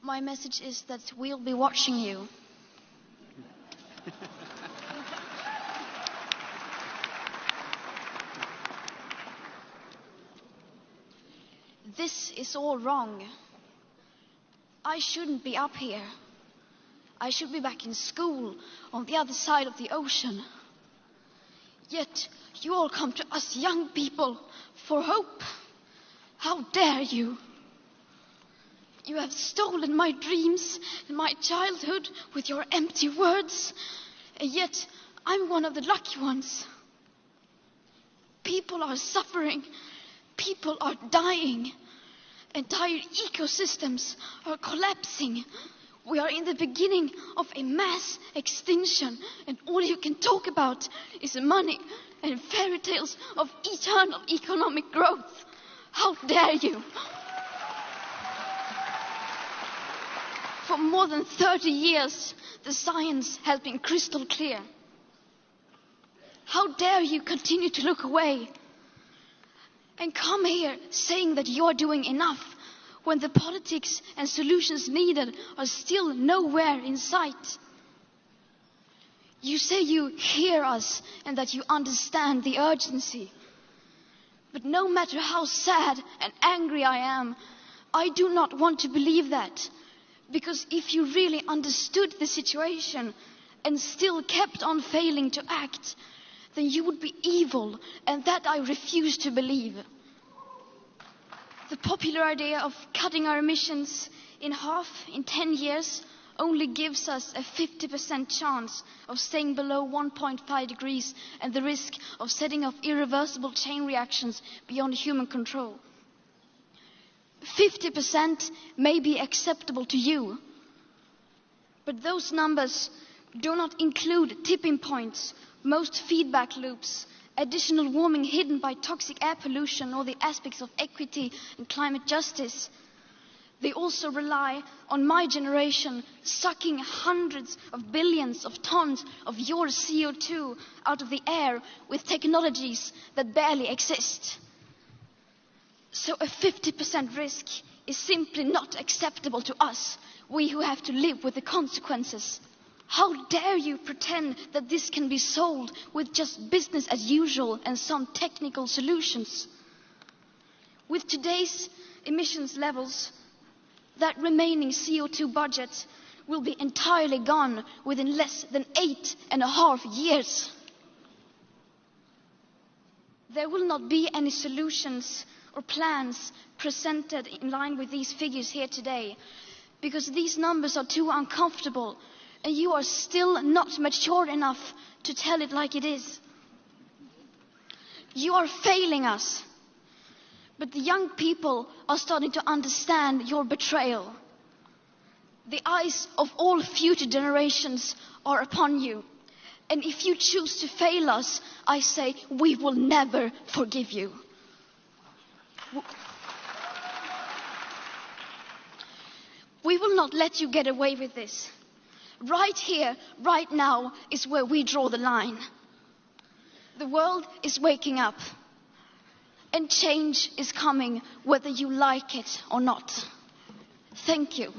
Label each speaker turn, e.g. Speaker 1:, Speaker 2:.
Speaker 1: My message is that we'll be watching you. This is all wrong. I shouldn't be up here. I should be back in school on the other side of the ocean. Yet you all come to us young people for hope. How dare you? You have stolen my dreams and my childhood with your empty words, and yet I'm one of the lucky ones. People are suffering. People are dying. Entire ecosystems are collapsing. We are in the beginning of a mass extinction, and all you can talk about is money and fairy tales of eternal economic growth. How dare you? For more than 30 years, the science has been crystal clear. How dare you continue to look away and come here saying that you're doing enough when the politics and solutions needed are still nowhere in sight? You say you hear us and that you understand the urgency. But no matter how sad and angry I am, I do not want to believe that. Because if you really understood the situation and still kept on failing to act, then you would be evil, and that I refuse to believe. The popular idea of cutting our emissions in half in 10 years only gives us a 50% chance of staying below 1.5 degrees and the risk of setting off irreversible chain reactions beyond human control. 50% may be acceptable to you, but those numbers do not include tipping points, most feedback loops, additional warming hidden by toxic air pollution, or the aspects of equity and climate justice. They also rely on my generation sucking hundreds of billions of tons of your CO2 out of the air with technologies that barely exist. So a 50% risk is simply not acceptable to us, we who have to live with the consequences. How dare you pretend that this can be solved with just business as usual and some technical solutions? With today's emissions levels, that remaining CO2 budget will be entirely gone within less than 8.5 years. There will not be any solutions or plans presented in line with these figures here today, because these numbers are too uncomfortable and you are still not mature enough to tell it like it is. You are failing us, but the young people are starting to understand your betrayal. The eyes of all future generations are upon you, and if you choose to fail us, I say we will never forgive you. We will not let you get away with this. Right here, right now, is where we draw the line. The world is waking up, and change is coming whether you like it or not. Thank you.